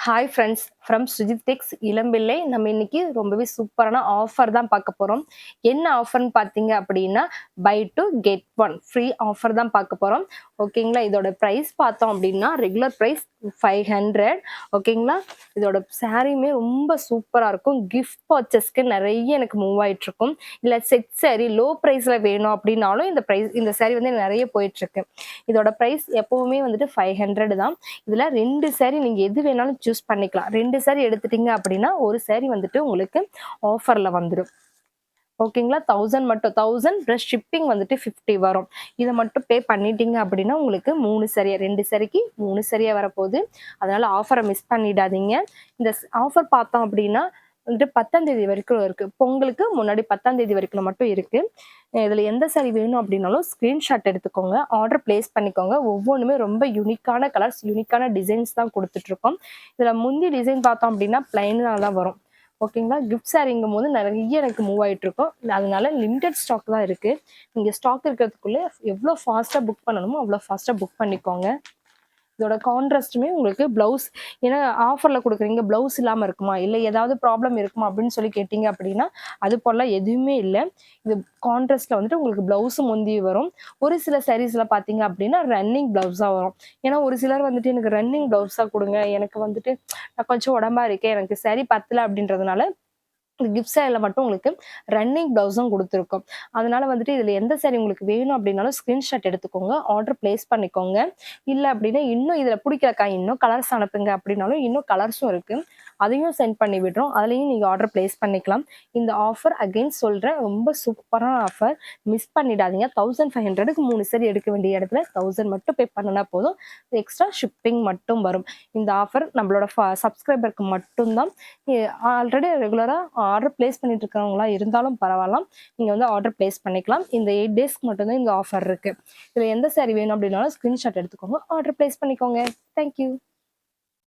Hi friends from சுஜிடெக்ஸ் இளம்பிள்ளை. நம்ம இன்னைக்கு ரொம்பவே சூப்பரான ஆஃபர் தான் பார்க்க போகிறோம். என்ன ஆஃபர்னு பார்த்தீங்க அப்படின்னா, buy two get one free offer தான் பார்க்க போகிறோம். ஓகேங்களா? இதோட ப்ரைஸ் பார்த்தோம் அப்படின்னா ரெகுலர் ப்ரைஸ் 500. ஓகேங்களா? இதோட சாரியுமே ரொம்ப சூப்பராக இருக்கும். கிஃப்ட் பர்ச்சேஸ்க்கு நிறைய எனக்கு மூவ் ஆயிட்டு இருக்கும். இல்லை செட் சாரி லோ ப்ரைஸில் வேணும் அப்படின்னாலும் இந்த சாரி வந்து நிறைய போயிட்டு இருக்கு. இதோட ப்ரைஸ் எப்பவுமே வந்துட்டு 500 தான். இதில் 2 சாரி நீங்கள் எது வேணாலும் சூஸ் பண்ணிக்கலாம். 2 சாரி எடுத்துட்டீங்க அப்படின்னா ஒரு சாரி வந்துட்டு உங்களுக்கு ஆஃபர்ல வந்துடும். ஓகேங்களா? 1000 மட்டும் 1000 ப்ளஸ் ஷிப்பிங் வந்துட்டு 50 வரும். இதை மட்டும் பே பண்ணிட்டீங்க அப்படின்னா உங்களுக்கு 3 சரியா 2 சரிக்கு 3 சரியா வரப்போகுது. அதனால ஆஃபரை மிஸ் பண்ணிடாதீங்க. இந்த ஆஃபர் பார்த்தோம் அப்படின்னா வந்துட்டு 10ஆம் தேதி வரைக்கும் இருக்கு. பொங்கலுக்கு முன்னாடி 10ஆம் தேதி வரைக்கும் மட்டும் இருக்கு. இதுல எந்த சாரி வேணும் அப்படின்னாலும் ஸ்கிரீன்ஷாட் எடுத்துக்கோங்க, ஆர்டர் பிளேஸ் பண்ணிக்கோங்க. ஒவ்வொன்றுமே ரொம்ப யூனிக்கான கலர்ஸ், யூனிக்கான டிசைன்ஸ் தான் கொடுத்துட்டு இருக்கோம். இதுல முந்தி டிசைன் பார்த்தோம் அப்படின்னா பிளைனா தான் வரும். ஓகேங்களா? கிஃப்ட் சாரிங்கும் போது நிறைய எனக்கு மூவ் ஆயிட்டு இருக்கும். அதனால லிமிடெட் ஸ்டாக் தான் இருக்கு. நீங்க ஸ்டாக் இருக்கிறதுக்குள்ள எவ்வளோ ஃபாஸ்டா புக் பண்ணணுமோ அவ்வளோ ஃபாஸ்டா புக் பண்ணிக்கோங்க. இதோட கான்ட்ராஸ்ட்டுமே உங்களுக்கு பிளவுஸ், ஏன்னா ஆஃபர்ல கொடுக்குறீங்க, பிளவுஸ் இல்லாமல் இருக்குமா, இல்லை ஏதாவது ப்ராப்ளம் இருக்குமா அப்படின்னு சொல்லி கேட்டீங்க அப்படின்னா அது போல எதுவுமே இல்லை. இது கான்ட்ராஸ்ட்ல வந்துட்டு உங்களுக்கு பிளவுஸும் முந்தி வரும். ஒரு சில சாரீஸ்ல பார்த்தீங்க அப்படின்னா ரன்னிங் பிளவுஸா வரும். ஏன்னா ஒரு சிலர் வந்துட்டு எனக்கு ரன்னிங் பிளவுஸா கொடுங்க, எனக்கு வந்துட்டு நான் கொஞ்சம் உடம்பா இருக்கேன், எனக்கு சரி பத்தல அப்படின்றதுனால கிஃப்ட் சாரியில் மட்டும் உங்களுக்கு ரன்னிங் பிளவுஸும் கொடுத்துருக்கோம். அதனால வந்துட்டு இதில் எந்த சாரி உங்களுக்கு வேணும் அப்படின்னாலும் ஸ்க்ரீன்ஷாட் எடுத்துக்கோங்க, ஆர்டர் பிளேஸ் பண்ணிக்கோங்க. இல்லை அப்படின்னா இன்னும் இதில் பிடிக்கலக்கா இன்னும் கலர்ஸ் அனுப்புங்க அப்படின்னாலும் இன்னும் கலர்ஸும் இருக்கு, அதையும் சென்ட் பண்ணி விடுறோம். அதுலேயும் நீங்கள் ஆர்டர் பிளேஸ் பண்ணிக்கலாம். இந்த ஆஃபர் அகெயின் சொல்கிறேன், ரொம்ப சூப்பரான ஆஃபர், மிஸ் பண்ணிடாதீங்க. 1500க்கு 3 சாரி எடுக்க வேண்டிய இடத்துல 1000 மட்டும் பே பண்ணினா போதும். எக்ஸ்ட்ரா ஷிப்பிங் மட்டும் வரும். இந்த ஆஃபர் நம்மளோட சப்ஸ்கிரைபருக்கு மட்டும்தான். ஆல்ரெடி ரெகுலராக ஆர்டர் பிளேஸ் பண்ணிட்டு இருக்கிறவங்களா இருந்தாலும் பரவாயில்ல, நீங்க வந்து ஆர்டர் பிளேஸ் பண்ணிக்கலாம். இந்த 8 டேஸ்க்கு மட்டும்தான் இந்த ஆஃபர் இருக்கு. இதுல எந்த சாரி வேணும் அப்படின்னாலும் ஸ்கிரீன்ஷாட் எடுத்துக்கோங்க, ஆர்டர் பிளேஸ் பண்ணிக்கோங்க. தேங்க்யூ.